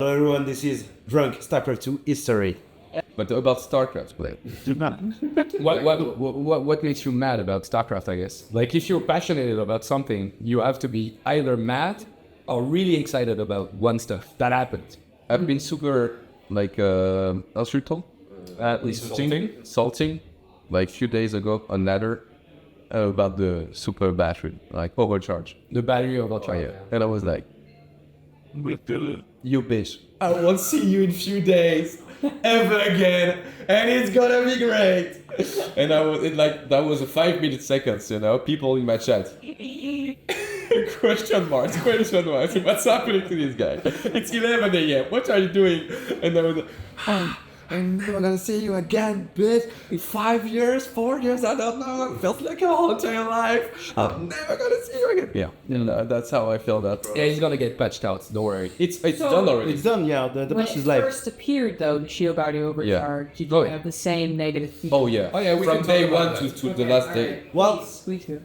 Hello everyone, this is Drunk StarCraft 2 History. But about StarCraft play. What makes you mad about StarCraft, I guess? Like, if you're passionate about something, you have to be either mad or really excited about one stuff that happened. I've been super, like, salting, like, a few days ago on Ladder about the super battery, like, Overcharge. The battery Overcharge. Yeah. And I was like, you bitch. I won't see you in few days ever again, and it's gonna be great. And that was a 5 minute seconds, you know, people in my chat. question marks, what's happening to this guy? It's 11 a.m. What are you doing? And I was like, I'm never gonna see you again, bitch. In 5 years, 4 years, I don't know. It felt like a whole entire life. I'm never gonna see you again. Yeah, that's how I feel that. Yeah, he's gonna get patched out. Don't worry. It's done already. It's done, yeah. The When patch it is live. first appeared, though, the shield body overcharge, you have the same negative feedback. Oh yeah. From day one to the last day. Well, We too.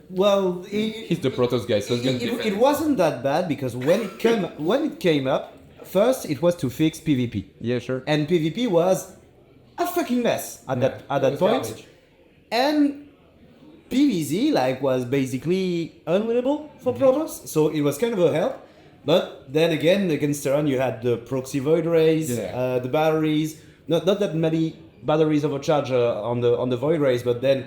He's the Protoss guy, so it's gonna be it wasn't that bad because when it came up, first it was to fix PvP. Yeah, sure. And PvP was a fucking mess at that point. Garbage. And PvZ was basically unwinnable for Protoss, so it was kind of a help. But then again, against Terran, you had the proxy void rays, the batteries. Not that many batteries overcharge on the void rays, but then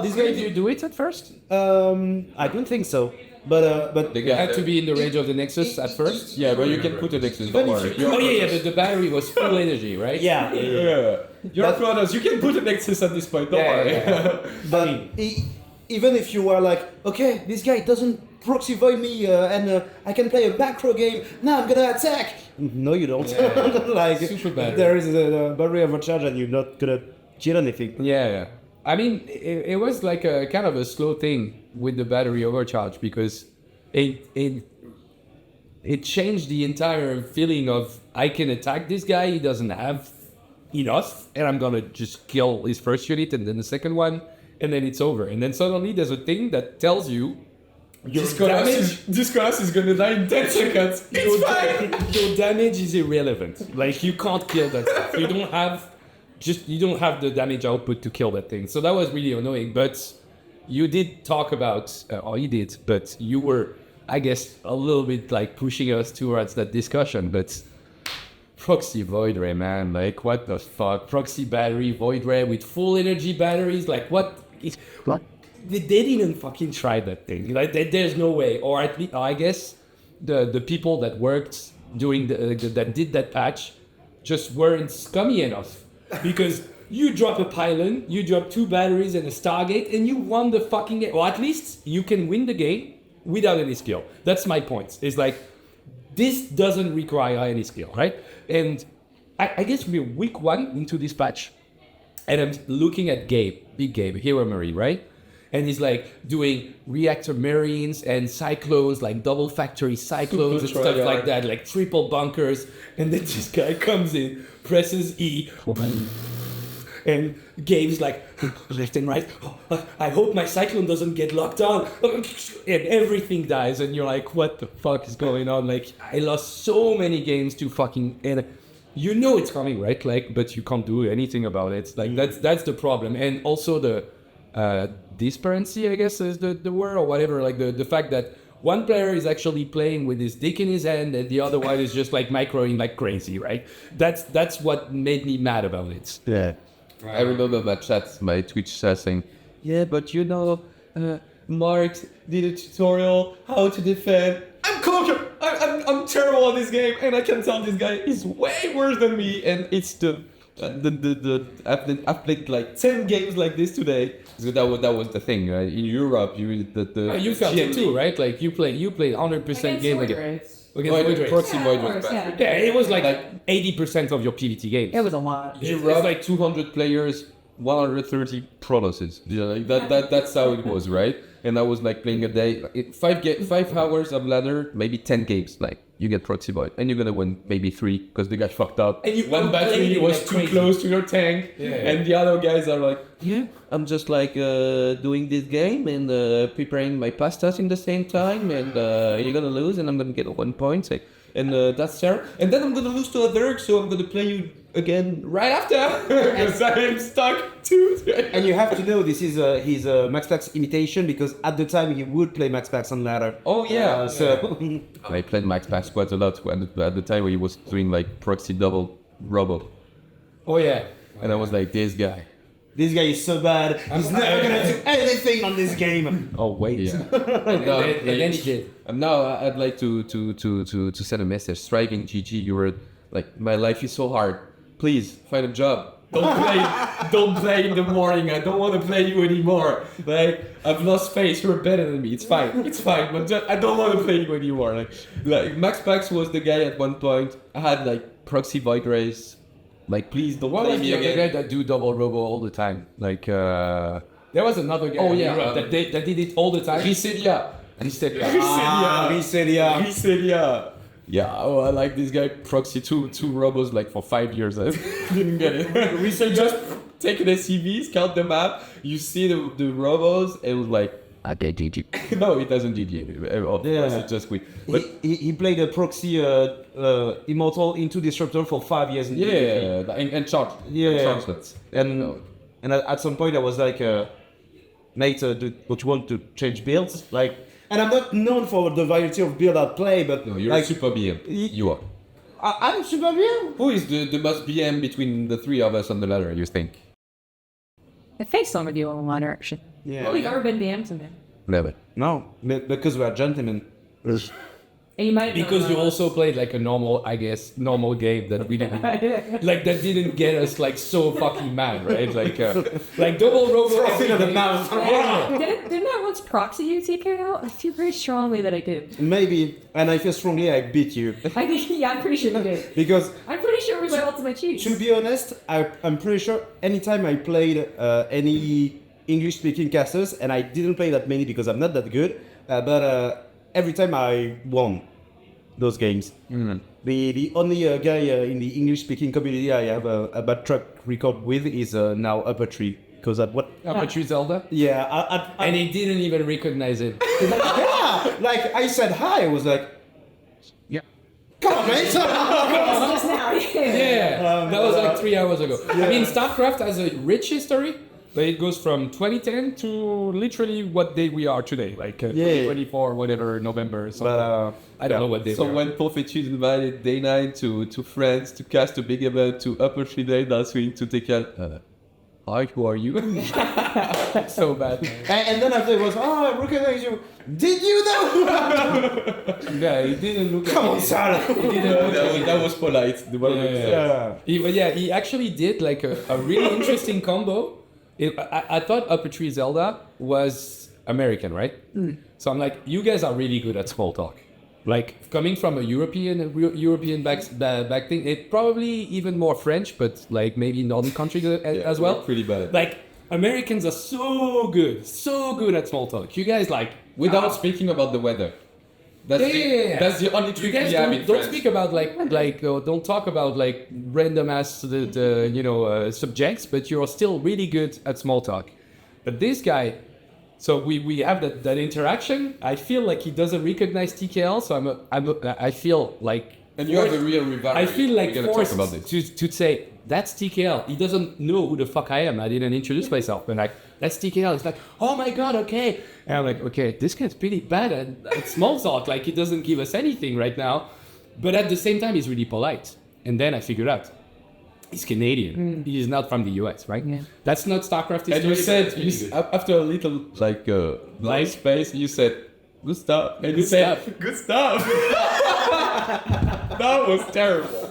this guy. Did you do it at first? I don't think so. But They had to be in the range of the Nexus at first. Yeah, but you can put a Nexus. Don't worry. But the battery was full energy, right? yeah. You're Protoss. You can put a Nexus at this point. Don't worry. But even if you were like, okay, this guy doesn't proxy void me and I can play a macro game, now I'm gonna attack. No, you don't. Super bad. There is a battery overcharge and you're not gonna kill anything. Yeah. I mean, it was like a kind of a slow thing with the battery overcharge because it changed the entire feeling of I can attack this guy, he doesn't have enough, and I'm gonna just kill his first unit and then the second one, and then it's over. And then suddenly there's a thing that tells you this class is gonna die in 10 seconds. It's fine. Your damage is irrelevant. Like, you can't kill that stuff. You don't have the damage output to kill that thing. So that was really annoying. But you did talk about, but you were, I guess, a little bit like pushing us towards that discussion. But proxy void ray, man, like what the fuck? Proxy battery void ray with full energy batteries, like what? They didn't fucking try that thing. Like there's no way. Or at least, I guess, the people that worked doing that did that patch just weren't scummy enough. Because you drop a pylon, you drop 2 batteries and a Stargate, and you won the fucking game. Or at least you can win the game without any skill. That's my point. It's like, this doesn't require any skill, right? And I guess we're week 1 into this patch, and I'm looking at Big Gabe, Hero Marie, right? And he's like doing reactor marines and cyclones, like double factory cyclones and stuff like that, like triple bunkers. And then this guy comes in, presses E, and Gabe's like, left and right. I hope my cyclone doesn't get locked on. And everything dies. And you're like, what the fuck is going on? Like, I lost so many games to fucking... And you know it's coming, right? Like, but you can't do anything about it. Like, that's the problem. And also the... disparency, I guess is the word, or whatever, like the fact that one player is actually playing with his dick in his hand and the other one is just like microing like crazy, right? That's what made me mad about it. Yeah. I remember my Twitch chat saying, yeah, but you know, Mark did a tutorial how to defend. I'm Koka! I'm terrible at this game, and I can tell this guy is way worse than me, and it's I've played like 10 games like this today. So that was the thing, right? In Europe, you felt it too, right? Like you played 100% game again. Proxy void rays. Yeah, it was like 80% of your PvT games. It was a lot. It was like 200 players, 130 Protosses. That's how it was, right? And I was like playing a day, 5 hours of ladder, maybe 10 games. Like, you get proxy void, and you're gonna win maybe 3 because they got fucked up. And one battery was like too close to your tank, and the other guys are like, yeah, I'm just like doing this game and preparing my pastas in the same time, and you're gonna lose, and I'm gonna get 1 point. Like, and that's terrible. And then I'm gonna lose to a Dirk, so I'm gonna play you again right after because I'm stuck too. And you have to know this is his Max Pax imitation because at the time he would play Max Pax on ladder. Oh yeah. So I played Max Pax quite a lot at the time where he was doing like proxy double robo, Oh yeah. and I was like, this guy. this guy is so bad. He's never gonna do anything on this game. Oh wait. Yeah. And then he did. And now I'd like to send a message. Striking GG, you were like, my life is so hard. Please find a job. Don't play in the morning. I don't want to play you anymore. Like I've lost face. You're better than me. It's fine. But I don't want to play you anymore. Like Max Pax was the guy at one point. I had like proxy void race. Like please don't What play was me the other guy again. that do double robo all the time? Like there was another guy. Oh, in yeah. Europe that did it all the time. He said yeah. He said He said yeah. He said yeah. Yeah, oh, I like this guy. Proxy two robos like for 5 years. I didn't get it. We should just take the CVs, count them up. You see the robos. It was like okay, GG. No, it doesn't GG. Yeah. It's just quit. But He played a proxy immortal into disruptor for 5 years. In yeah, and charge. Yeah. Chargelets. And at some point I was like, mate, don't you want to change builds? Like, and I'm not known for the variety of build I play, but No, you're like, super BM. You are. I'm super BM. Who is the most BM between the three of us on the ladder? You think? I think some of you on one direction. Yeah. Well, we've never been BMs in there. Never. No, because we are gentlemen. And you might Because you also played like a normal game that we didn't like that didn't get us like so fucking mad, right? Like double robo. Frosting on the mouth. Didn't I once proxy you TKL? I feel very strongly that I did. Maybe, and I feel strongly I beat you. I think, yeah, I'm pretty sure you did. Because I'm pretty sure it was my ultimate cheat. to be honest, I'm pretty sure anytime I played any English-speaking casters, and I didn't play that many because I'm not that good, but every time I won those games. The only guy in the English-speaking community I have a bad track record with is now UpATree. Because at what? UpATree Zelda. Yeah, And he didn't even recognize it. yeah, like I said hi, I was like, Yeah. come on, mate. Just now. Yeah, that was like 3 hours ago. I mean, StarCraft has a rich history, but it goes from 2010 to literally what day we are today, like 24, whatever, November. So But I don't know what day. So we are. when Prophecy invited Day 9 to France to cast a big event to UpATree Day last week to TKL, hi, who are you? So bad. and then after it was, I recognize you. Did you though? Yeah, he didn't look. Come on, at Sarah. that was polite. He actually did like a really interesting combo. I thought UpATree Zelda was American, right? So I'm like, you guys are really good at small talk. Like coming from a European back thing, it probably even more French, but like maybe northern countries as well. Pretty bad. Like Americans are so good at small talk. You guys like Without speaking about the weather. That's the only trick you guys we have in don't France. speak about don't talk about like random ass subjects, but you're still really good at small talk. But this guy, so we have that interaction. I feel like he doesn't recognize TKL, so I feel like And you have a real rivalry. I feel like We're gonna forced talk about this. to say that's TKL. He doesn't know who the fuck I am. I didn't introduce myself. And like that's TKL. It's like, oh my god, okay. And I'm like, okay, this guy's pretty bad at small talk. Like he doesn't give us anything right now, but at the same time he's really polite. And then I figured out he's Canadian. He's not from the US, right? Yeah. That's not StarCraft history. And you said, That's really good. after a little blank space, you said, good stuff. And you Good said, stuff. good stuff. That was terrible.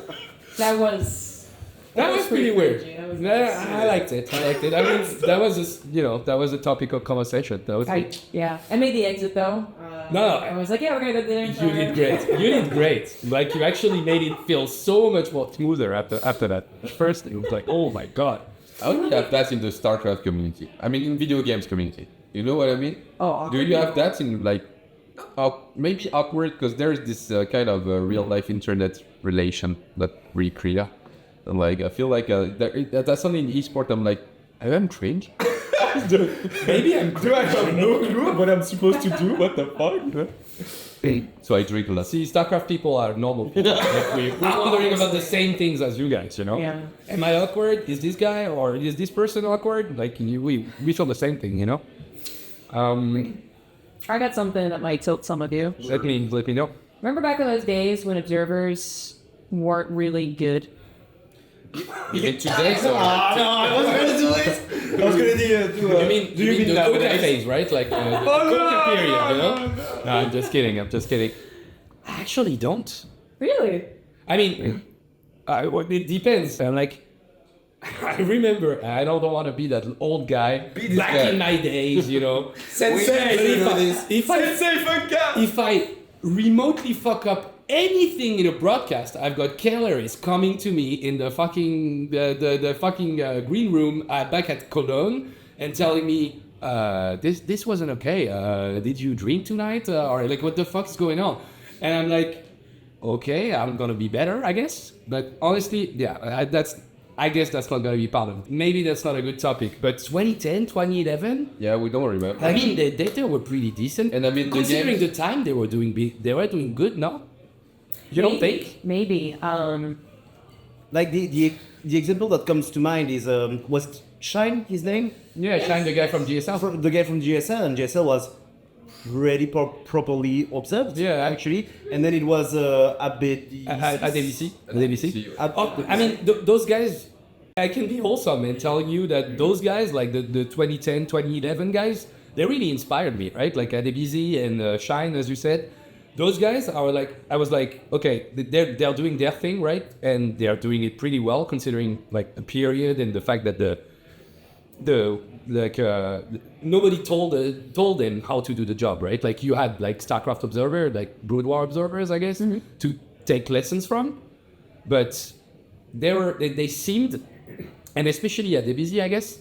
That was pretty weird. That was I liked it. I mean, that was just, that was a topic of conversation. That was I made the exit though. No. I was like, yeah, we're gonna go there. You did great. You did great. Like you actually made it feel so much more smoother after that. At first it was like, oh my god. How do you have that in the StarCraft community? I mean, in video games community. You know what I mean? Oh, Do you have that in like, maybe awkward because there's this kind of real life internet relation that we create. And like, I feel like that's only in esport. I'm like, I'm trained. Maybe I'm Do I have no clue what I'm supposed to do? What the fuck? So I drink a lot. See, StarCraft people are normal people. Like we're wondering about the same things as you guys, you know? Yeah. Am I awkward? Is this guy or is this person awkward? Like, we feel the same thing, you know? I got something that might tilt some of you. Let me know. Remember back in those days when observers weren't really good? Even today, so... No, I wasn't gonna do it. I was gonna do You mean the Koka phase, right? Like the Koka period, you know? No, I'm just kidding. I actually don't. Really? I mean, well, it depends. I'm like, I remember, I don't want to be that old guy. Back in my days, you know. If I remotely fuck up anything in a broadcast, I've got killers coming to me in the fucking the fucking green room back at Cologne and telling me this wasn't okay. Did you drink tonight or like what the fuck's going on? And I'm like, okay, I'm gonna be better, I guess. But honestly, yeah, I guess that's not gonna be part of it. Maybe that's not a good topic. But 2010, 2011. Yeah, we don't remember. I mean, the data were pretty decent, And I mean, considering the time they were doing good. No. You don't think? Maybe. Like the example that comes to mind is was Shine his name? Yeah, Shine, the guy from GSL. The guy from GSL, and GSL was pretty properly observed. Yeah, actually, and then it was a bit At ABC. I mean, those guys, I can be wholesome in telling you that those guys, like the 2010, 2011 guys, they really inspired me, right? Like ADBZ and Shine, as you said. Those guys are like, I was like, okay, they're doing their thing, right? And they're doing it pretty well considering like the period and the fact that nobody told them how to do the job, right? Like you had like StarCraft observer, like Broodlord observers, I guess, to take lessons from, but they seemed, and especially at DBZ, I guess,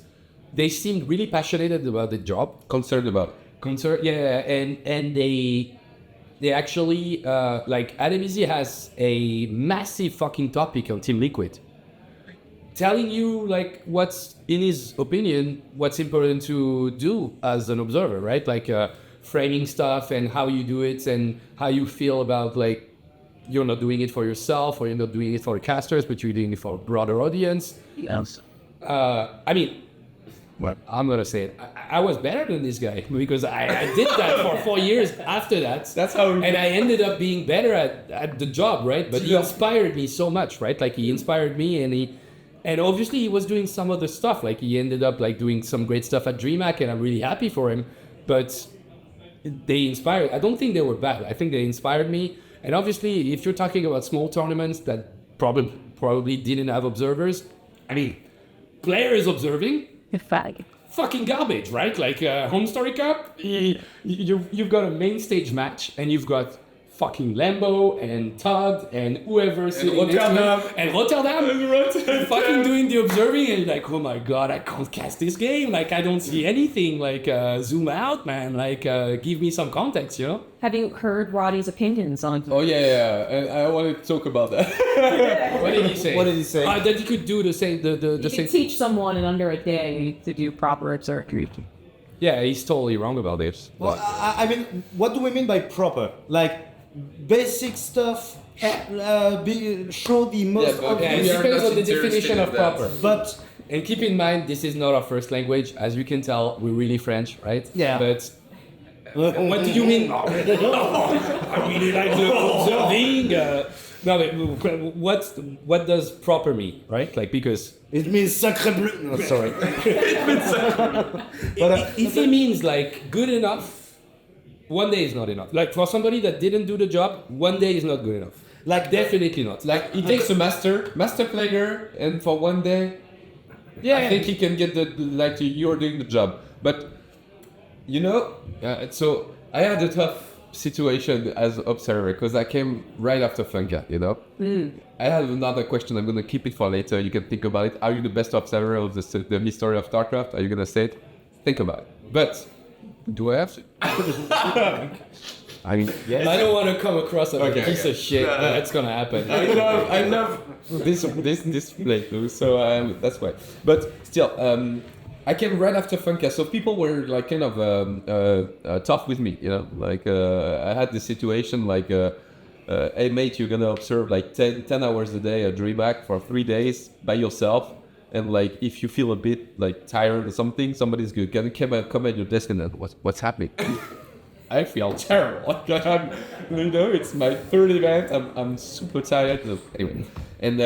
they seemed really passionate about the job, Concerned about. and they actually like ADBZ has a massive fucking topic on Team Liquid, telling you like what's in his opinion what's important to do as an observer, right? Like framing stuff and how you do it and how you feel about like you're not doing it for yourself or you're not doing it for the casters, but you're doing it for a broader audience. Yes. I mean, well, I'm gonna say it. I was better than this guy because I did that for 4 years after that. That's how. And I ended up being better at the job, right? But he inspired me so much, right? Like he inspired me, and obviously he was doing some other stuff. Like he ended up like doing some great stuff at DreamHack, and I'm really happy for him. But they inspired. I don't think they were bad. I think they inspired me. And obviously, if you're talking about small tournaments that probably didn't have observers, I mean, players observing. Fucking garbage, right? Like Home Story Cup, you've got a main stage match and you've got fucking Lambo and Todd and whoever sitting next to him, and Rotterdam fucking doing the observing, and you're like, oh my god, I can't cast this game, like I don't see anything, like zoom out, man, like give me some context, you know? Have you heard Roddy's opinions on? Oh yeah, and I want to talk about that. What did he say? That he could do the same. You same. can teach someone in under a day to do proper observatory. Yeah, he's totally wrong about this. Well, I mean, what do we mean by proper? Like basic stuff. Show the most. It depends on the definition of proper. But and keep in mind, this is not our first language. As you can tell, we're really French, right? Yeah. But what do you mean? I really like the observing. No, but what does proper mean, right? Like because it means sacre bleu. No, sorry. If it means like good enough, one day is not enough. Like for somebody that didn't do the job, one day is not good enough. Like definitely not. Like he takes a master player, and for one day, yeah, I think he can get you're doing the job. But you know, so I had a tough situation as observer because I came right after Funka, you know. I have another question. I'm gonna keep it for later. You can think about it. Are you the best observer of the history of StarCraft? Are you gonna say it? Think about it. But do I have to? I mean, yes. I don't want to come across as a piece of shit. That's gonna happen. I love this play, so that's why. But still, I came right after Funka, so people were like kind of tough with me, you know. Like I had this situation like, hey mate, you're gonna observe like 10 hours a day a DreamHack for 3 days by yourself, and like if you feel a bit like tired or something, somebody's gonna come at your desk and then what's happening? I feel terrible. Like, it's my third event. I'm super tired. Anyway, and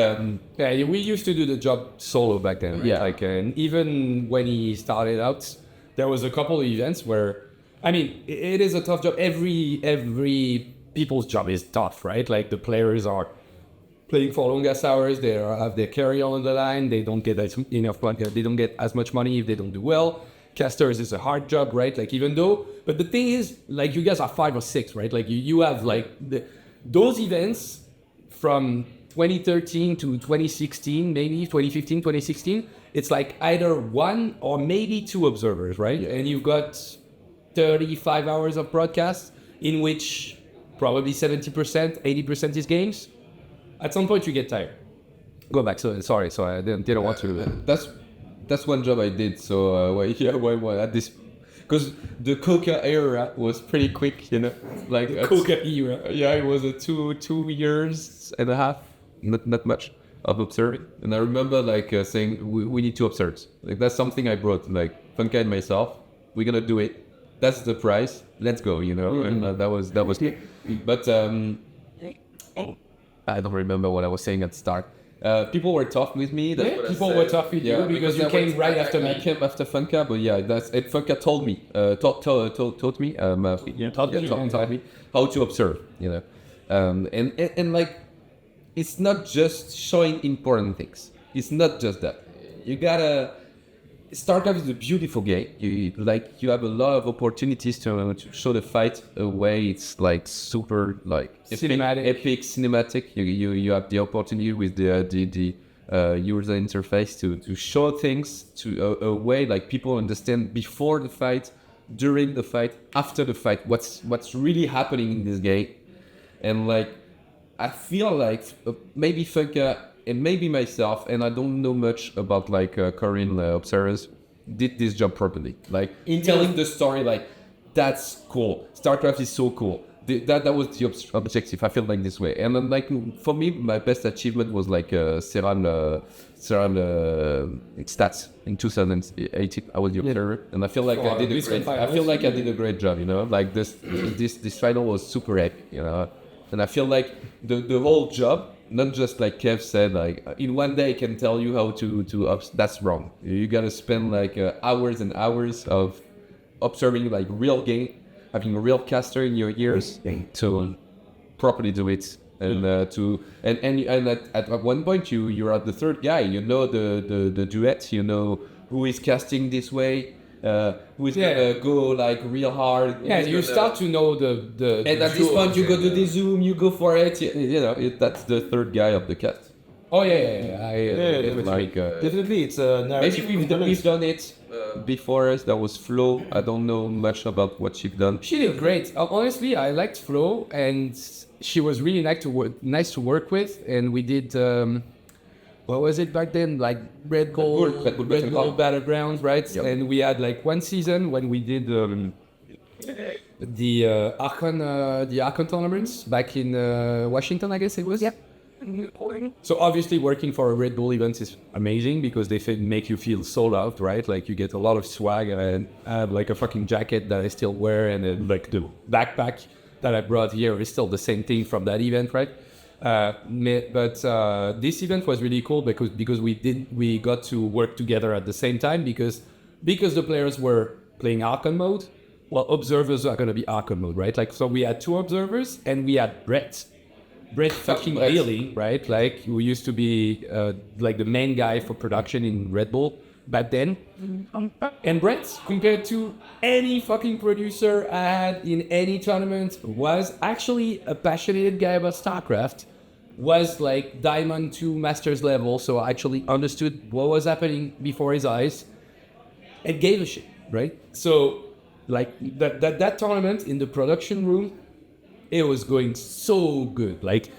Yeah, we used to do the job solo back then. Right? Yeah. Like, and even when he started out, there was a couple of events where, I mean, it is a tough job. Every people's job is tough, right? Like the players are playing for longest hours. They have their career on the line. They don't get enough money. They don't get as much money if they don't do well. Casters is a hard job, right? Like even though, but the thing is, like you guys are 5 or 6, right? Like you have like those events from 2013 to 2016, maybe 2015, 2016. It's like either 1 or maybe 2 observers, right? Yeah. And you've got 35 hours of broadcast in which probably 70%, 80% is games. At some point you get tired. Go back. So sorry. So I didn't want to. that's one job I did. So why at this, because the Koka era was pretty quick, you know, like Koka era. Yeah, it was a two years and a half, not much of observing. And I remember like saying we need to observe. Like that's something I brought. Like Funka and myself, we're gonna do it. That's the price. Let's go, you know. Mm-hmm. And that was. But I don't remember what I was saying at the start. People were tough with me. That's what I People said. were tough with you because you came right after me. I came after Funka, but yeah, that's it. Funka told me, taught me, taught me how to observe, you know, and like, it's not just showing important things. It's not just that. You gotta. StarCraft is a beautiful game. You have a lot of opportunities to show the fight a way. It's like super like epic cinematic. You have the opportunity with the user interface to show things to a way like people understand before the fight, during the fight, after the fight. What's really happening in this game, and like I feel like maybe Funka and maybe myself, and I don't know much about like Korean observers, did this job properly. Like in telling the story, like that's cool. StarCraft is so cool. That was the objective. I feel like this way, and then like for me, my best achievement was like Serran stats in 2018. I was the observer, and I feel like I did a great job. You know, like this final was super epic. You know, and I feel like the whole job. Not just like Kev said, like in one day I can tell you how to that's wrong. You gotta spend like hours and hours of observing like real game, having a real caster in your ears to properly do it, and at one point you're at the third guy. You know the duet. You know who is casting this way. Who's gonna go like real hard? Yeah, you start to know the. And at this point, you go to the zoom, you go for it. You know, that's the third guy of the cast. Oh yeah. Definitely, it's a narrative. Maybe we've done it before us. That was Flo. I don't know much about what she's done. She did great. Honestly, I liked Flo, and she was really nice to work with. And we did. What was it back then? Like Red Bull Battlegrounds, right? Yep. And we had like one season when we did the Archon tournaments back in Washington, I guess it was. Yep. So obviously working for a Red Bull event is amazing because they make you feel sold out, right? Like you get a lot of swag, and I have like a fucking jacket that I still wear, and like the backpack that I brought here is still the same thing from that event, right? But this event was really cool because we got to work together at the same time because the players were playing Archon mode. Well, observers are gonna be Archon mode, right? Like so, we had 2 observers and we had Brett fucking Bailey, right? Like who used to be like the main guy for production in Red Bull back then. And Brett, compared to any fucking producer I had in any tournament, was actually a passionate guy about StarCraft, was like Diamond 2 Masters level, so I actually understood what was happening before his eyes, and gave a shit, right? So, like, that tournament in the production room, it was going so good. Like,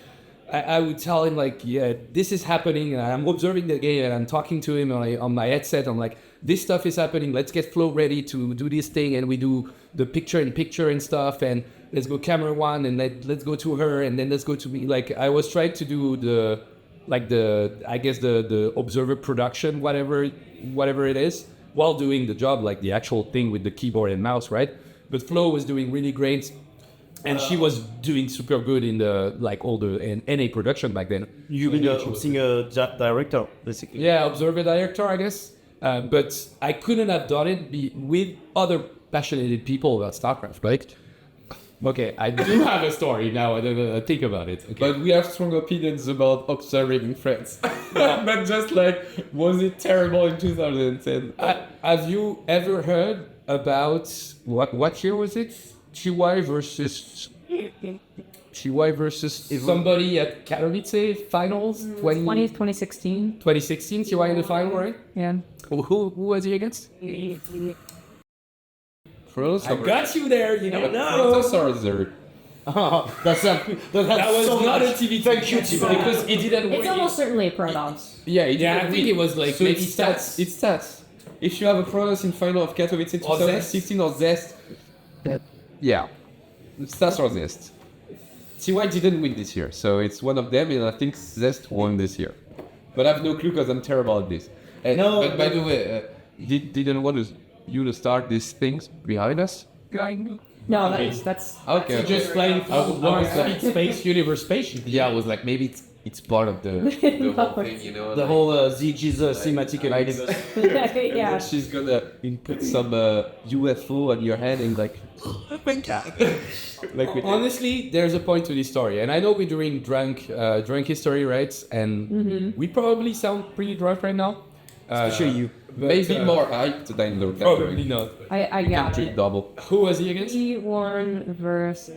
I would tell him like, yeah, this is happening, and I'm observing the game, and I'm talking to him on my headset. I'm like, this stuff is happening. Let's get Flo ready to do this thing, and we do the picture-in-picture and stuff, and let's go camera one, and let's go to her, and then let's go to me. Like I was trying to do the observer production, whatever it is, while doing the job, like the actual thing with the keyboard and mouse, right? But Flo was doing really great. And she was doing super good in in NA production back then. You've been senior director, basically. Yeah, observer director, I guess. But I couldn't have done it with other passionate people about StarCraft, right? Okay, I do have a story now. I think about it. Okay. But we have strong opinions about observing in France. But just like, was it terrible in 2010? Have you ever heard about what year was it? TY versus somebody at Katowice finals 2016. 2016 TY in the final, right? Yeah. Who was he against? Frozen. I got you there. You don't know. Proxy. That was not a TV. Thank you, because it didn't work. It's almost certainly a Protoss. Yeah, I think it was like so maybe it's stats. It's stats. If you have a Protoss in final of Katowice in 2016 or Zest, yeah, stats or Zest. TY didn't win this year, so it's one of them, and I think Zest won this year. But I have no clue because I'm terrible at this. And, No, but by the way, didn't want you to start these things behind us? No, that's Okay. Just playing Space Universe Space. Yeah, I was like, maybe it's part of the whole thing, you know. The whole ZG's cinematic universe. yeah. She's gonna input some UFO on your head and like with Honestly, there's a point to this story, and I know we're doing drunk history, right? And we probably sound pretty drunk right now. Especially you. maybe more hyped than the Probably not. I got Drink it. double. Who was he against? He won versus.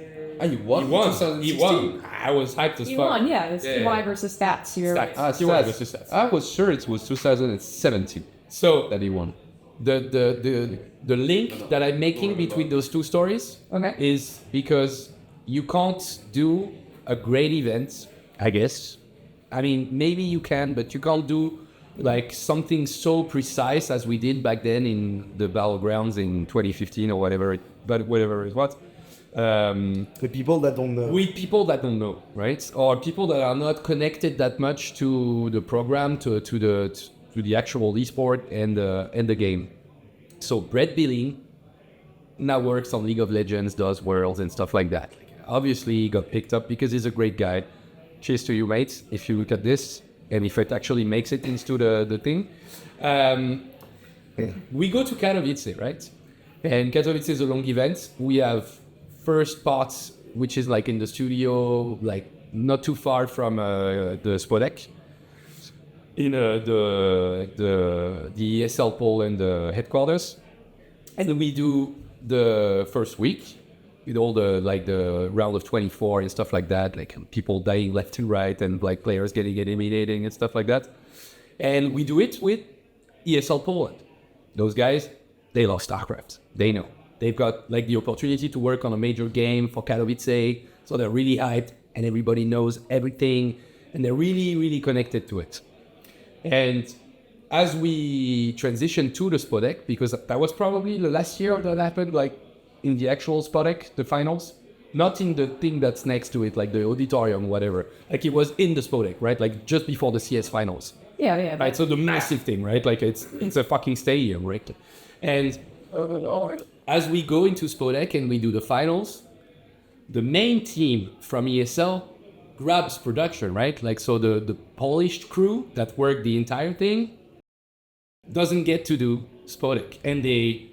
You won? He won. 2016? I was hyped as He fuck. won, yeah. It's Yeah, TY yeah. versus Stats. You're right. Stats. TY Stats. versus Stats. I was sure it was 2017 So that he won. the link that I'm making between those two stories Okay. is because you can't do a great event, I guess. I mean, maybe you can, but you can't do like something so precise as we did back then in the battlegrounds in 2015 or whatever it was. The people that don't know. With people that don't know, right? Or people that are not connected that much to the program, to the actual esport and the game. So Brett Billing now works on League of Legends, does Worlds and stuff like that. Obviously, he got picked up because he's a great guy. Cheers to you, mates, if you look at this, and if it actually makes it into the thing. We go to Katowice, right? And Katowice is a long event. We have first parts, which is like in the studio, like not too far from the Spodek, in the ESL pole and the headquarters. And then we do the first week with all the round of 24 and stuff like that, like people dying left and right and like players getting eliminated and stuff like that. And we do it with ESL Poland. Those guys, they love StarCraft. They know. They've got like the opportunity to work on a major game for Katowice, so they're really hyped and everybody knows everything and they're really, really connected to it. And as we transition to the Spodek, because that was probably the last year that happened, like in the actual Spodek, the finals, not in the thing that's next to it, like the auditorium, whatever. Like it was in the Spodek, right? Like just before the CS finals. Yeah. Right, so the massive thing, right? Like it's a fucking stadium, right? And as we go into Spodek and we do the finals, the main team from ESL grabs production, right? Like so the polished crew that worked the entire thing doesn't get to do Spodek. And they,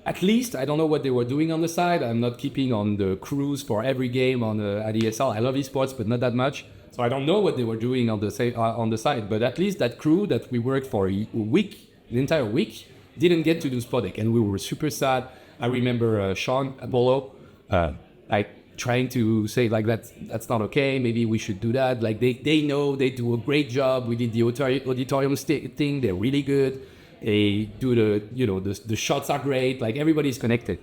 at least, I don't know what they were doing on the side. I'm not keeping on the crews for every game at ESL. I love esports, but not that much. So I don't know what they were doing on the side. But at least that crew that we worked for a week, the entire week, didn't get to do Spodek. And we were super sad. I remember Sean Apollo, like trying to say like that's not okay. Maybe we should do that. Like they know they do a great job. We did the auditorium thing. They're really good. They do the shots are great. Like everybody's connected.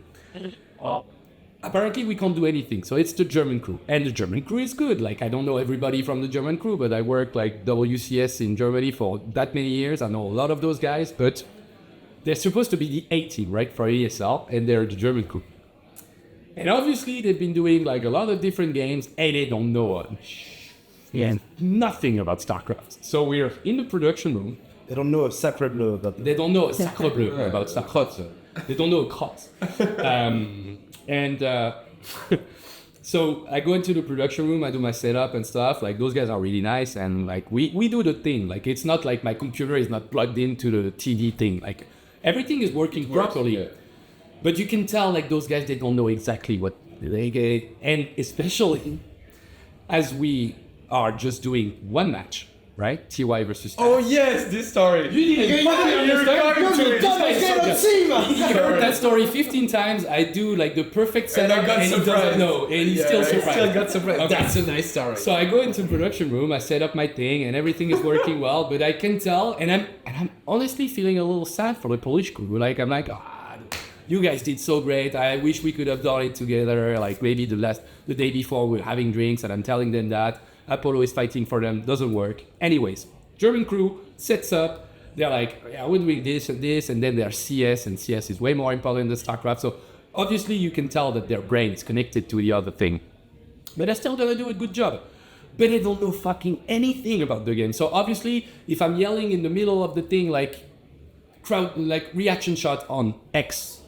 apparently we can't do anything. So it's the German crew. And the German crew is good. Like, I don't know everybody from the German crew, but I worked like WCS in Germany for that many years. I know a lot of those guys, but they're supposed to be the A team, right, for ESL, and they're the German crew. And obviously they've been doing like a lot of different games, and they don't know nothing about StarCraft. So we're in the production room. They don't know a sacre bleu about They don't know a sacre bleu about StarCraft. They don't know a cross. So I go into the production room, I do my setup and stuff. Like, those guys are really nice, and like we do the thing. Like, it's not like my computer is not plugged into the TD thing. Like, everything is working properly. Yeah. But you can tell, like, those guys, they don't know exactly what they get. And especially as we are just doing one match, right? TY versus Oh yes, this story. You didn't fucking You heard that story 15 times. I do like the perfect setup, and he doesn't know, and he's still surprised. Still got surprised. Okay. That's a nice story. So I go into the production room, I set up my thing, and everything is working well. But I can tell, and I'm honestly feeling a little sad for the Polish crew. Like, I'm like, you guys did so great. I wish we could have done it together. Like, maybe the day before we're having drinks, and I'm telling them that Apollo is fighting for them. Doesn't work. Anyways, German crew sets up. They're like, yeah, we're doing this and this, and then there's CS, and CS is way more important than StarCraft. So obviously you can tell that their brain is connected to the other thing. But they're still gonna do a good job. But they don't know fucking anything about the game. So obviously, if I'm yelling in the middle of the thing, like reaction shot on X,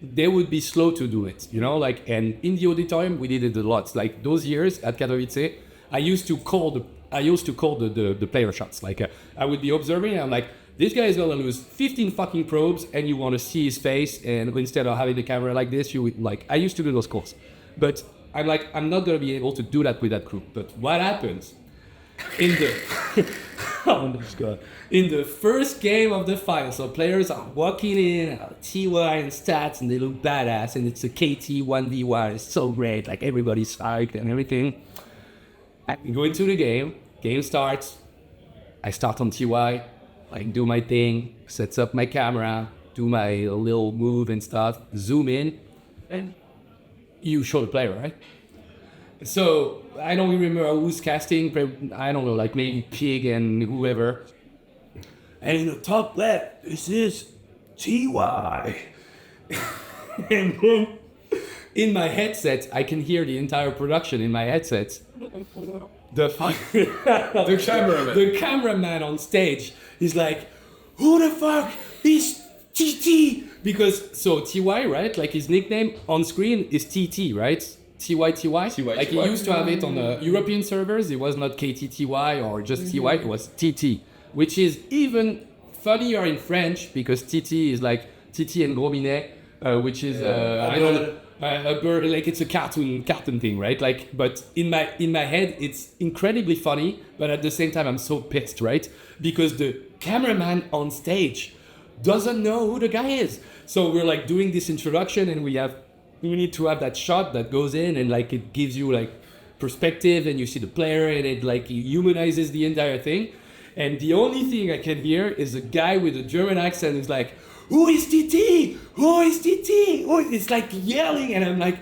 they would be slow to do it, you know? Like, and in the auditorium, we did it a lot. Like, those years at Katowice, I used to call the player shots. Like, I would be observing, and I'm like, this guy is gonna lose 15 fucking probes, and you want to see his face, and instead of having the camera like this, you would, like, I used to do those calls. But I'm like, I'm not gonna be able to do that with that crew. But what happens in the in the first game of the final? So players are walking in, TY and stats, and they look badass, and it's a KT 1v1. It's so great, like, everybody's psyched and everything. I go into the game starts, I start on TY, like, do my thing, sets up my camera, do my little move and stuff, zoom in, and you show the player, right? So I don't remember who's casting, I don't know, like maybe Pig and whoever. And in the top left, this is TY. And then in my headset, I can hear the entire production in my headset. The cameraman on stage is like, who the fuck is TT? Because, so TY, right? Like, his nickname on screen is TT, right? TY. Like, he used to have it on the European servers. It was not KTTY or just TY, it was TT. Which is even funnier in French, because TT is like TT and Gros Minet, which is, I don't know, a bird, like, it's a cartoon thing, right? Like, but in my head, it's incredibly funny, but at the same time, I'm so pissed, right? Because the cameraman on stage doesn't know who the guy is. So we're like doing this introduction, and we need to have that shot that goes in, and like, it gives you like perspective, and you see the player, and it like humanizes the entire thing. And the only thing I can hear is a guy with a German accent who's like, who is TT? Who is TT? It's like yelling, and I'm like,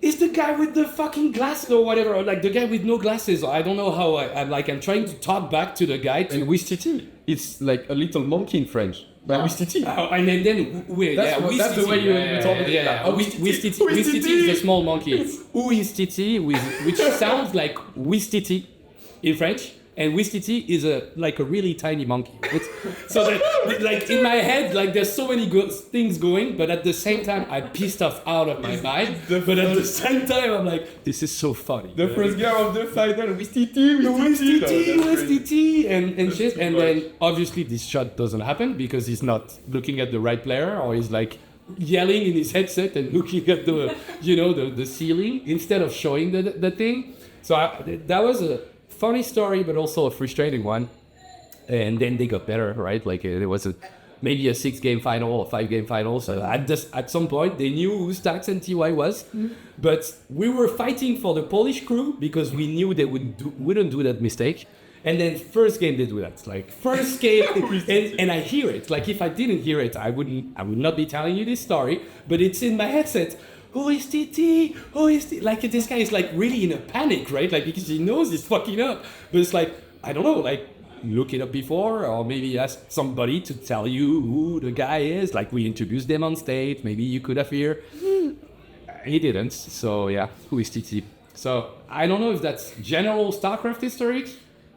it's the guy with the fucking glasses or whatever, or like the guy with no glasses. I'm don't know how I'm trying to talk back to the guy. And with TT, it's like a little monkey in French. But with TT. And then wait, that's the way you told it. Yeah. With TT is the small monkey. Who is TT? Which sounds like with TT in French. And Wistiti is a really tiny monkey. So that, like, in my head, like, there's so many things going, but at the same time, I'm pissed off out of my mind. But at the same time, I'm like, this is so funny. The first game of the final, Wistiti, and shit. And then obviously this shot doesn't happen because he's not looking at the right player, or he's like yelling in his headset and looking at the the ceiling instead of showing the thing. So that was a funny story, but also a frustrating one. And then they got better, right? Like, it was maybe a 6-game final or 5-game final. So at some point, they knew who Stax and TY was. But we were fighting for the Polish crew because we knew they wouldn't do that mistake. And then first game they do that. Like, first game, and I hear it. Like, if I didn't hear it, I would not be telling you this story. But it's in my headset. who is TT? Who is T? Like this guy is like really in a panic, right? Like because he knows he's fucking up, but it's like I don't know, like look it up before, or maybe ask somebody to tell you who the guy is. Like we introduced them on stage, maybe you could have heard. He didn't, so yeah, who is TT? So I don't know if that's general StarCraft historics,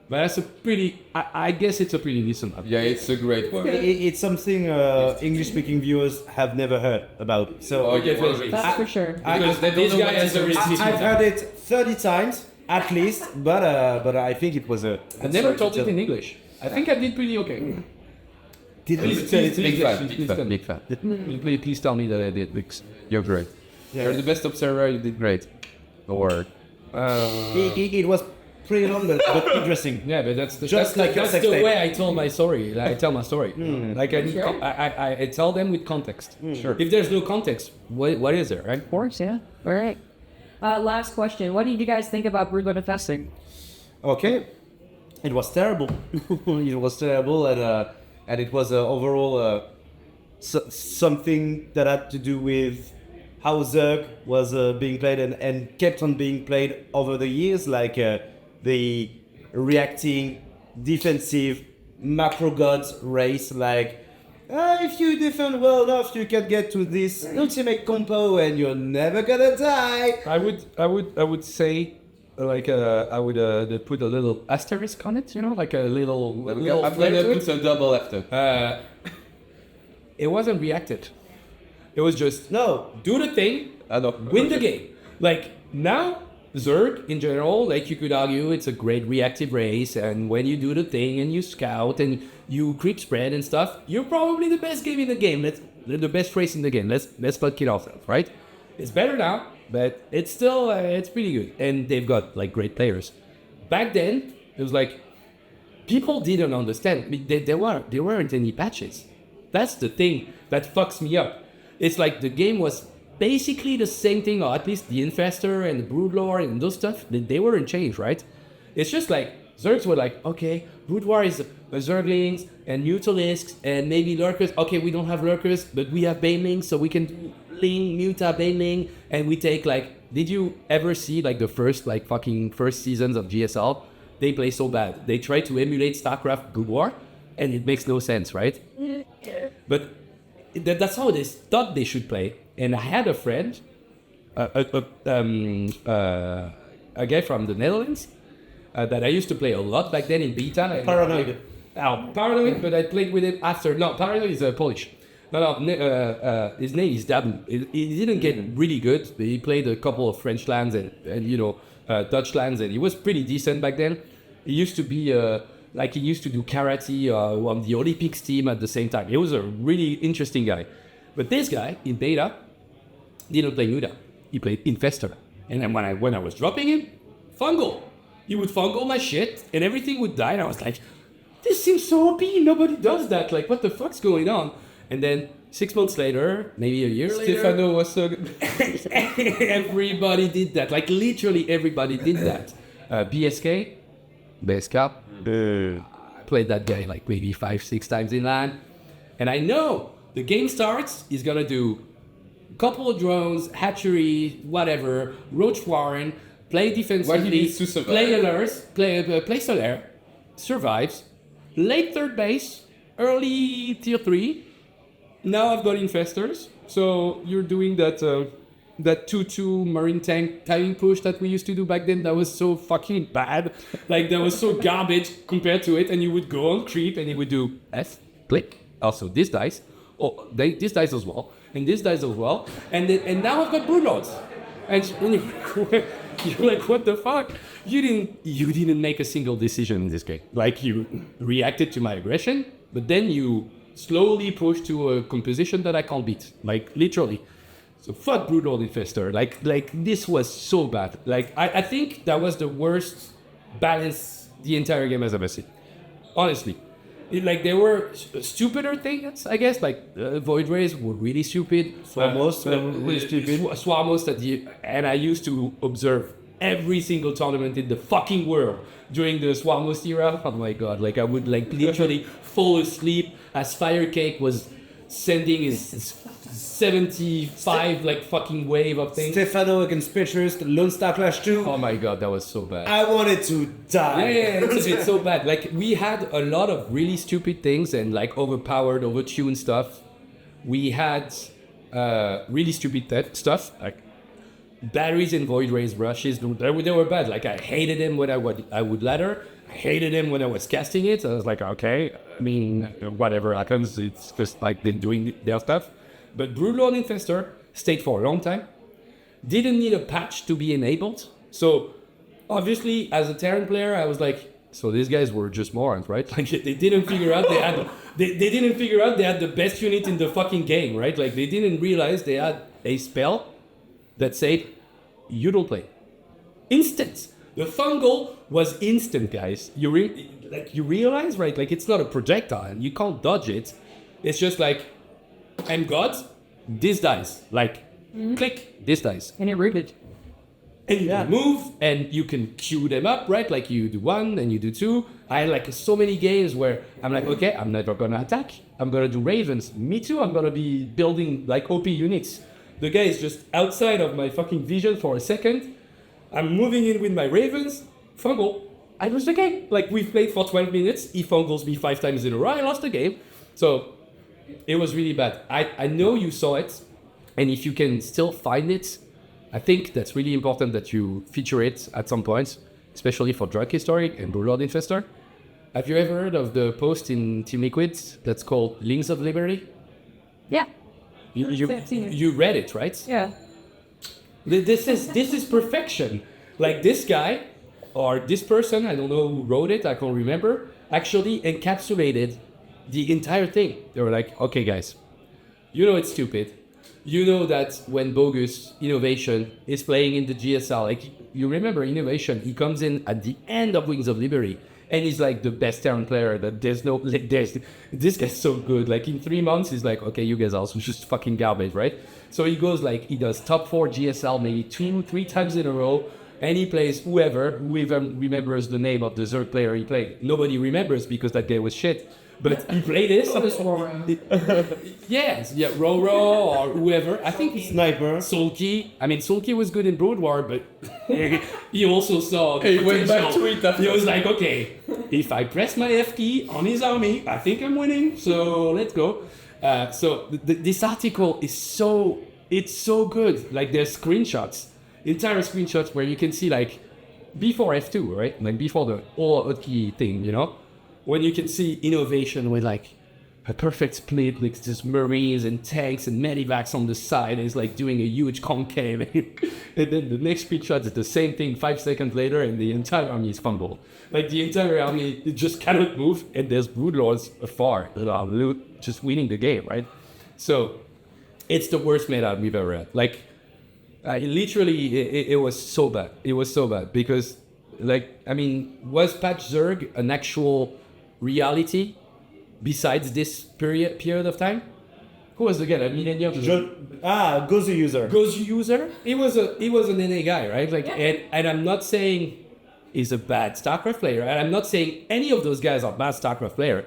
but that's a pretty, I guess it's a pretty decent one. Yeah, it's a great one. It's something English-speaking viewers have never heard about. So Definitely. That's for sure. Because this guy has a I've heard it 30 times at least, but I think it was a. I never taught it in English. I think I did pretty okay. Please Big fan. Big fan. Please tell me that I did, because You're great. You're the best observer. You did great. Don't worry. It was pretty long, but interesting. yeah, but that's the, Just that's, like your that's sex the tape. way I tell my story. I tell my story. Like I tell them with context. Sure. If there's no context, what is there, right? Of course, yeah. All right. Last question. What did you guys think about Broodlord Infestor? Okay, it was terrible. It was terrible, and it was overall something that had to do with how Zerg was being played and kept on being played over the years, like the reacting defensive macro gods race, like if you defend well enough you can get to this ultimate combo and you're never gonna die. I would say like I would put a little asterisk on it, you know, like a little I'm flair gonna to put it. a double after. It wasn't reacted. It was just No, do the thing, I know. win the game. Like now, Zerg in general, like you could argue it's a great reactive race, and when you do the thing and you scout and you creep spread and stuff, you're probably the best game in the game. The best race in the game. Let's not kid ourselves, right? It's better now, but it's still it's pretty good, and they've got like great players. Back then, it was like people didn't understand. I mean, there weren't any patches. That's the thing that fucks me up. It's like the game was basically the same thing, or at least the Infestor and the Broodlord and those stuff, they weren't changed, right? It's just like, Zergs were like, okay, Broodlord is a Zerglings and Mutalisks and maybe Lurkers. Okay, we don't have Lurkers, but we have Banelings, so we can do Ling, Muta, Baneling, and we take like, did you ever see like the first seasons of GSL? They play so bad. They try to emulate StarCraft Broodlord, and it makes no sense, right? But that's how they thought they should play. And I had a friend, a guy from the Netherlands, that I used to play a lot back then in beta. Paranoid. Paranoid, but I played with him after. No, Paranoid is Polish. His name is Dabu. He didn't get really good. But he played a couple of French lands and Dutch lands, and he was pretty decent back then. He used to be he used to do karate on the Olympics team at the same time. He was a really interesting guy. But this guy in beta didn't play Muda. He played Infestor. And then when I was dropping him, fungal. He would fungal my shit and everything would die. And I was like, this seems so OP. Nobody does that. Like, what the fuck's going on? And then 6 months later, maybe a year later, Stefano was so good. everybody did that. Like, literally everybody did that. BSK, I played that guy like maybe 5-6 times in LAN. And I know the game starts, he's gonna do a couple of drones, hatchery, whatever, Roach Warren, play defensively, needs to survive. play alert, play Solaire, survives, late third base, early tier 3. Now I've got Infestors, so you're doing that 2-2 marine tank timing push that we used to do back then. That was so fucking bad. Like, that was so garbage compared to it. And you would go on creep and it would do S, click. Also, this dice. Oh, this dice as well. And this dice as well. And now I've got Broodlords. And you're like, what the fuck? You didn't make a single decision in this game. Like, you reacted to my aggression, but then you slowly push to a composition that I can't beat. Like, literally. So fuck Broodlord Infestor. Like this was so bad. Like I think that was the worst balance the entire game has ever seen. Honestly. There were stupider things, I guess. Like Void Rays were really stupid. Swarmos were really stupid. Swarmos and I used to observe every single tournament in the fucking world during the Swarmos era. Oh my god. Like I would like literally fall asleep as Firecake was sending his 75 like fucking wave of things. Stefano against Petrus, Lone Star Clash 2. Oh my god, that was so bad. I wanted to die. Yeah, it's so bad. Like we had a lot of really stupid things and like overpowered, overtuned stuff. We had really stupid stuff like batteries and void rays rushes. They were bad. Like I hated them when I would ladder. I hated them when I was casting it. So I was like, okay, I mean, whatever happens, it's just like they're doing their stuff. But Broodlord Infestor stayed for a long time. Didn't need a patch to be enabled. So obviously, as a Terran player, I was like, so these guys were just morons, right? Like they didn't figure out they didn't figure out they had the best unit in the fucking game, right? Like they didn't realize they had a spell that said, you don't play. Instant. The fungal was instant, guys. You realize, right? Like it's not a projectile. You can't dodge it. It's just like, and God, this dies. Like, click, this dies. And it rooted. And you can move, and you can queue them up, right? Like you do one, and you do two. I had like so many games where I'm like, okay, I'm never gonna attack. I'm gonna do ravens. Me too. I'm gonna be building like OP units. The guy is just outside of my fucking vision for a second. I'm moving in with my ravens. Fungal. I lose the game. Like we've played for 12 minutes. He fungals me 5 times in a row. I lost the game. So it was really bad. I know you saw it, and if you can still find it, I think that's really important that you feature it at some point, especially for Drug History and Broodlord Infestor. Have you ever heard of the post in Team Liquid that's called Links of Liberty? Yeah. You read it, right? Yeah. This is perfection. Like this guy or this person, I don't know who wrote it, I can't remember, actually encapsulated the entire thing. They were like, okay guys, you know it's stupid. You know that when Bogus Innovation is playing in the GSL, like you remember Innovation, he comes in at the end of Wings of Liberty and he's like the best Terran player that this guy's so good. Like in 3 months, he's like, okay, you guys are also just fucking garbage, right? So he goes like, he does top 4 GSL maybe 2-3 times in a row, and he plays whoever remembers the name of the third player he played. Nobody remembers because that guy was shit. But he played this. Yes, yeah, Roro or whoever. I think Sniper. Sulky. I mean, Sulky was good in Brood War, but he also saw. He went back to it after. He was like, okay, if I press my F key on his army, I think I'm winning. So let's go. So this article is so good. Like there's screenshots, entire screenshots where you can see like before F2, right? Like before the all hotkey thing, you know. When you can see innovation with like a perfect split, like just marines and tanks and medivacs on the side, and it's like doing a huge concave. And then the next screenshot is the same thing 5 seconds later, and the entire army is fumbled. Like the entire army, it just cannot move, and there's Broodlords afar that are just winning the game, right? So it's the worst meta we've ever had. Like, it was so bad. It was so bad because, like, I mean, was Patch Zerg an actual reality besides this period of time? Who was again a millennium? Gozu user. Gozu user. He was an NA guy, right? Like, and I'm not saying he's a bad StarCraft player, and I'm not saying any of those guys are bad StarCraft player.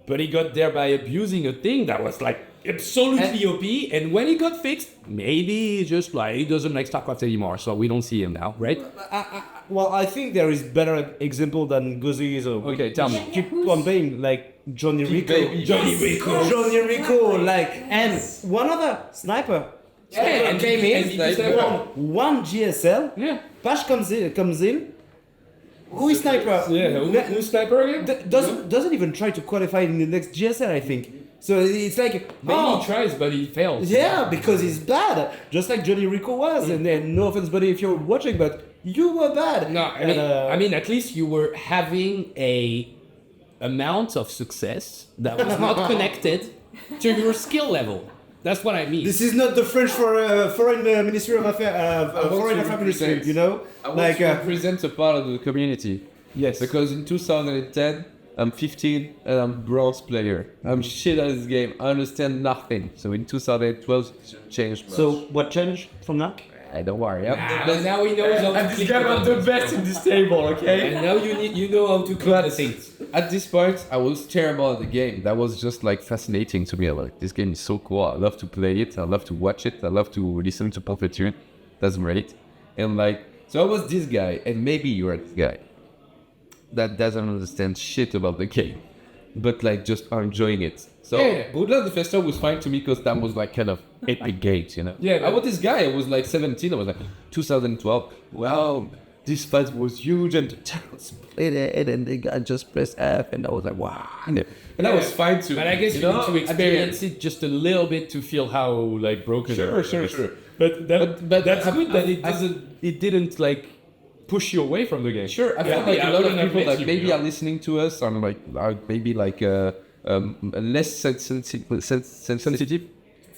But he got there by abusing a thing that was like absolutely OP, and when it got fixed, maybe just like he doesn't like StarCraft anymore, so we don't see him now, right? Well, I think there is better example than Gozu user. Okay, tell me. Keep on playing like Johnny Rico, like, and one other sniper. Yeah, and came in, one GSL. Yeah. Pash comes in. Who is sniper? Yeah, who's sniper again? Doesn't even try to qualify in the next GSL, I think. So it's like maybe he tries, but he fails. Yeah, because he's bad, just like Johnny Rico was. And then no offense, buddy, if you're watching, but you were bad. No, I mean, at least you were having a amount of success that was not connected to your skill level. That's what I mean. This is not the French foreign Ministry of Affairs, foreign affairs ministry, you know. I want to represent a part of the community. Yes. Because in 2010, I'm 15 and I'm bronze player. I'm shit at this game. I understand nothing. So in 2012, it changed much. So what changed from that? don't worry. And now he knows how to I'm click the best in this table, okay? And now you know how to click the things. At this point, I was terrible at the game. That was just like fascinating to me. Like, this game is so cool. I love to play it. I love to watch it. I love to listen to commentators. That's great. And like, so I was this guy, and maybe you're this guy that doesn't understand shit about the game, but like just enjoying it. So Broodlord Infestor was fine to me because that was like kind of epic games, you know? Yeah, I was this guy, I was like 17, I was like 2012. Wow, this fight was huge and the Terrans played it and the guy just pressed F and I was like, wow. And that was fine too. But I guess you need to experience it just a little bit to feel how like broken. Sure. But that's good that it didn't like push you away from the game. Sure, I feel like a lot of people that maybe are listening to us are like maybe like less sensitive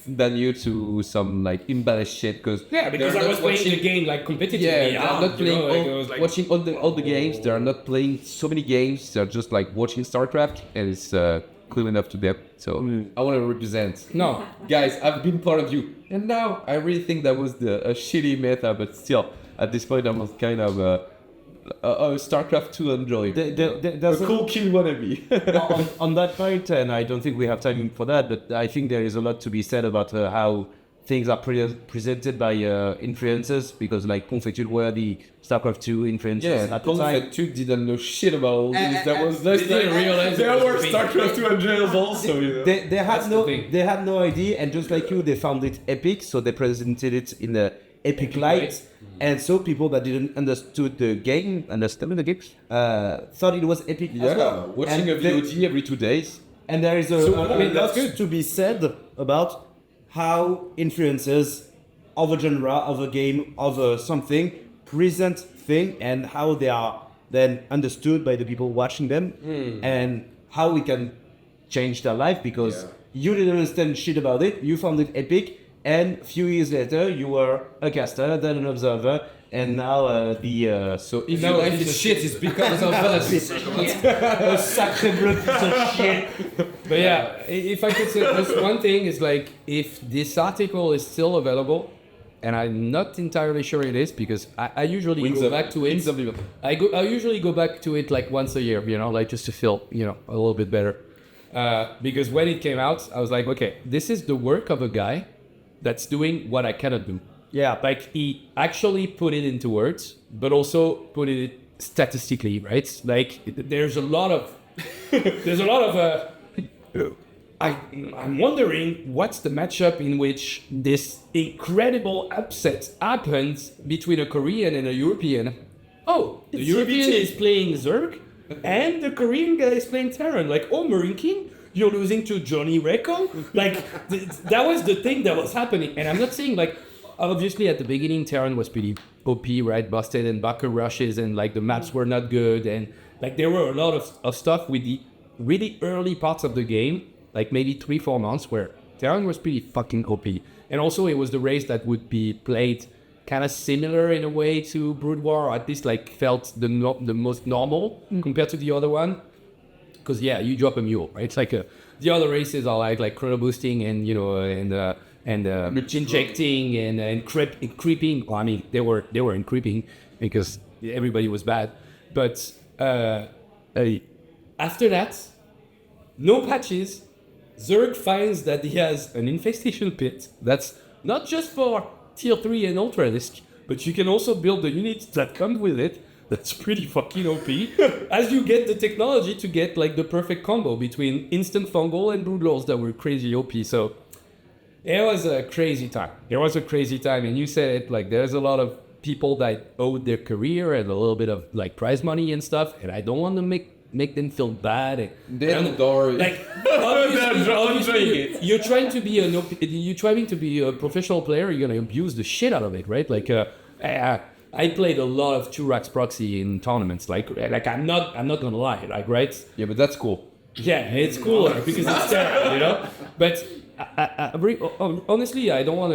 than you to some like imbalanced shit because because I was playing the game like competitively. They're not playing watching all the games. They are not playing so many games. They're just like watching StarCraft and it's cool enough to them. So I want to represent. No, guys, I've been part of you, and now I really think that was a shitty meta, but still. At this point, I'm kind of a StarCraft 2 Android. There's a cool kill wannabe. on that point, and I don't think we have time for that, but I think there is a lot to be said about how things are presented by influencers, because like Confetude were the StarCraft 2 influencers at the time. Confetude didn't know shit about all this. That was they didn't realize there were StarCraft 2 Androids also. You know? They had no idea, and just like you, they found it epic, so they presented it in a epic light. And so people that didn't understand the game, thought it was epic as well. Watching a VOD every 2 days. And there is a lot to be said about how influencers of a genre, of a game, of something, present thing, and how they are then understood by the people watching them, and how we can change their life, because you didn't understand shit about it, you found it epic, and a few years later, you were a caster, then an observer, and now So if your life is shit, it's because of us. a sacre bleu piece of shit. But yeah, if I could say just one thing is like, if this article is still available, and I'm not entirely sure it is because I usually go back to it. I usually go back to it like once a year, you know, like just to feel, you know, a little bit better. Because when it came out, I was like, okay, this is the work of a guy that's doing what I cannot do. Yeah, like he actually put it into words, but also put it statistically, right? Like there's a lot of I'm wondering what's the matchup in which this incredible upset happens between a Korean and a European. Oh, the European is playing Zerg, and the Korean guy is playing Terran. Like, oh, Marine King, you're losing to Johnny Recco? Like, that was the thing that was happening. And I'm not saying, like, obviously at the beginning, Terran was pretty OP, right? Busted and Backer rushes, and, like, the maps were not good. And, like, there were a lot of stuff with the really early parts of the game, like maybe 3-4 months, where Terran was pretty fucking OP. And also, it was the race that would be played kind of similar in a way to Brood War, or at least like felt the most normal compared to the other one. Because yeah, you drop a mule, right? It's like the other races are like chrono boosting and, you know, and injecting and creeping. Well, I mean, they were in creeping because everybody was bad. But after that, no patches. Zerg finds that he has an infestation pit that's not just for tier 3 and Ultralisk, but you can also build the units that come with it. That's pretty fucking OP. As you get the technology to get like the perfect combo between instant fungal and broodlords that were crazy OP. So it was a crazy time. And you said it, like there's a lot of people that owed their career and a little bit of like prize money and stuff. And I don't want to make them feel bad. Like obviously you're trying to be a professional player. You're gonna abuse the shit out of it, right? Like I played a lot of Churax Proxy in tournaments. Like I'm not gonna lie, like right? Yeah, but that's cool. Yeah, it's cool because it's terrible, you know. But honestly, I don't want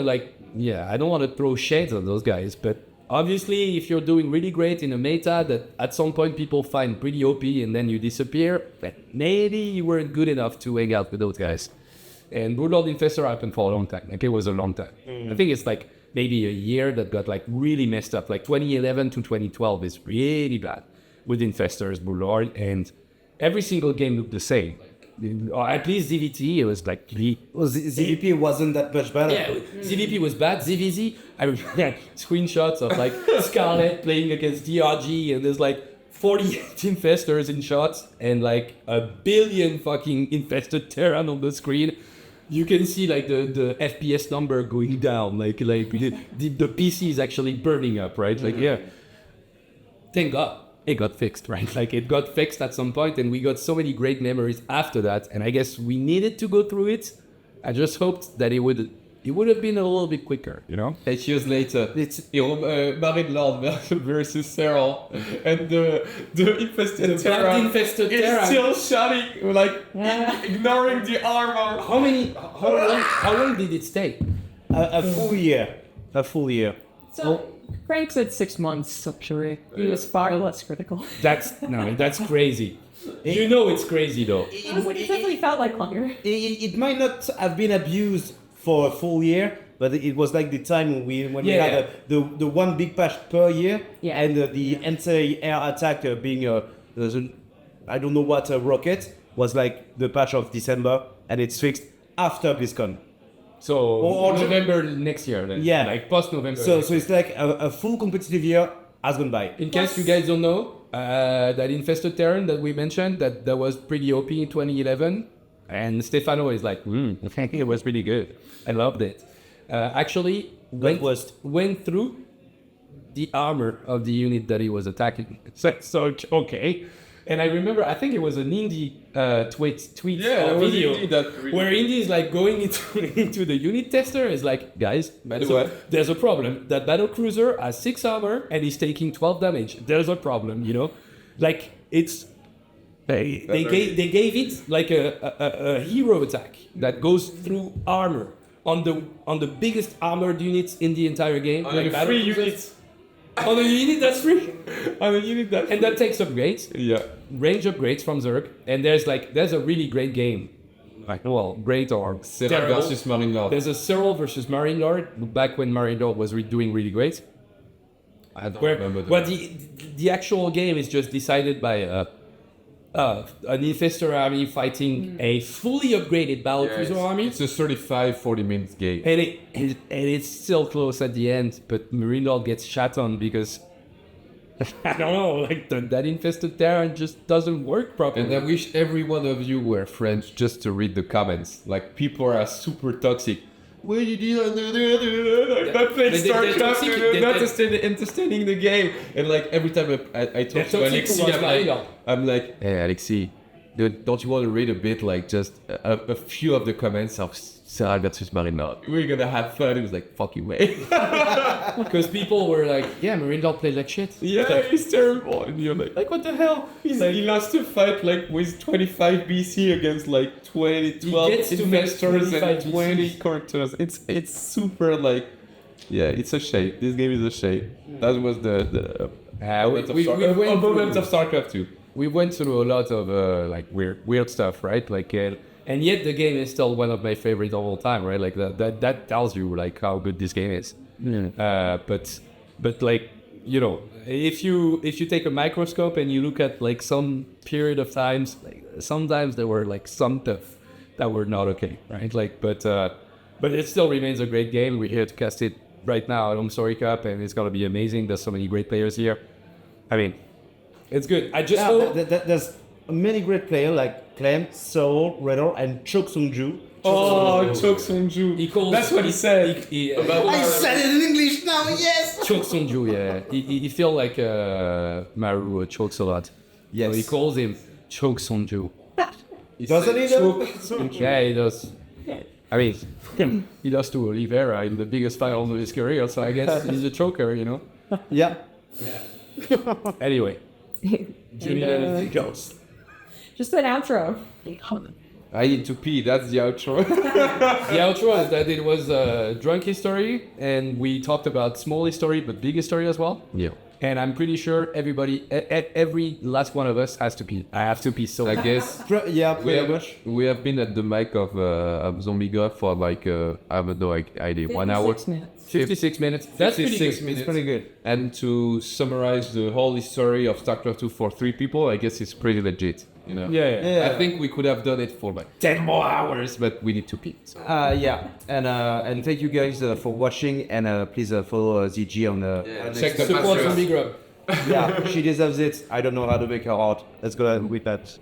to throw shades on those guys, but. Obviously, if you're doing really great in a meta that at some point people find pretty OP and then you disappear, maybe you weren't good enough to hang out with those guys. And Broodlord Infestor happened for a long time. Like, it was a long time. I think it's like maybe a year that got like really messed up. Like 2011 to 2012 is really bad with Infestors, Broodlord, and every single game looked the same. Or at least ZVT, it was like ZVP wasn't that much better. yeah, ZVP was bad. ZVZ, I mean, screenshots of like Scarlet playing against DRG, and there's like 48 infestors in shots and like a billion fucking infested Terran on the screen. You can see like the FPS number going down, like the PC is actually burning up, right? Like yeah, thank God it got fixed, right? Like it got fixed at some point, and we got so many great memories after that. And I guess we needed to go through it. I just hoped that it would have been a little bit quicker, you know. 8 years later, it's Broodlord versus Cyril, and the infested Terra is still shouting, like ignoring the armor. How long did it stay? A full year. A full year. So Frank said 6 months, actually. He was far less critical. That's crazy. You know it's crazy though. It definitely felt like longer. It might not have been abused for a full year, but it was like the time when we had the one big patch per year, and the anti-air attack being I don't know what rocket was like the patch of December, and it's fixed after BlizzCon. So or November next year then. Yeah, like post November. So it's like a full competitive year has gone by. In case you guys don't know, that infested Terran that we mentioned that was pretty OP in 2011, and Stefano is like, it was pretty good. I loved it. Actually went through the armor of the unit that he was attacking. So okay. And I remember, I think it was an indie tweet or video where indie is like going into the unit tester is like, guys, there's a problem. That battle cruiser has 6 armor and he's taking 12 damage. There's a problem, you know? Like it's they gave it like a hero attack that goes through armor on the biggest armored units in the entire game. Like battle free cruisers. units. On a unit that's free. On a unit that... And that takes upgrades. Yeah. Range upgrades from Zerg. And there's a really great game. Like, well, great or Cyril versus Marine Lord. There's a Cyril versus Marine Lord, back when Marine Lord was doing really great. I don't remember. Well, the actual game is just decided by an infestor army fighting a fully upgraded battle cruiser army. It's a 35-40 minutes game. And it's still close at the end, but Marine Lord gets shat on because I don't know, like that infested Terran just doesn't work properly. And I wish every one of you were French just to read the comments. Like people are super toxic. What you did? Not playing StarCraft, not understanding the game. And like every time I talk to Alexis, I'm like, hey Alexis, dude, don't you want to read a bit, like just a few of the comments of Cyril versus Marine Lord? We're gonna have fun. It was like, fuck you, mate. Because people were like, yeah, Marine Lord played like shit. Yeah, like, he's terrible. And you're like what the hell? He lost a fight like with 25 BC against like 12 investors and 20 characters. It's super like, yeah, it's a shame. This game is a shame. That was the moment of StarCraft 2. We went through a lot of like weird stuff, right? Like, and yet the game is still one of my favorites of all time, right? Like that tells you like how good this game is. Yeah. But like, you know, if you take a microscope and you look at like some period of times, like sometimes there were like some stuff that were not okay, right? Like, but it still remains a great game. We're here to cast it right now at Home Story Cup, and it's gonna be amazing. There's so many great players here. I mean, it's good. I just hope there's many great players like Clem, Soul, Redor, and Chok Sung-ju. Chok Sung-ju. That's what he said. I said it in English now, yes! Chok Sung-ju, yeah. He feels like Maru chokes a lot. Yes. So he calls him Chok Sung-ju. Doesn't he though? Yeah, he does. I mean, he does to Oliveira in the biggest fight of his career, so I guess he's a choker, you know? Yeah. Anyway. Just an outro. I need to pee, that's the outro. The outro is that it was a drunk history, and we talked about small history, but big history as well. Yeah. And I'm pretty sure every last one of us has to pee. I have to pee, so I guess Yeah, we pretty have, much. we have been at the mic of Zombie God for like I have no idea, 1 hour. 56 minutes. 56 minutes. That's pretty 56 good. minutes. It's pretty good. And to summarize the whole history of StarCraft 2 for 3 people, I guess it's pretty legit. You know? Yeah. I think we could have done it for like 10 more hours, but we need to pee. So. Yeah, and thank you guys for watching, and please follow ZG on the Check the Support Patreon. Zombie Grub. yeah, she deserves it. I don't know how to make her out. Let's go with that.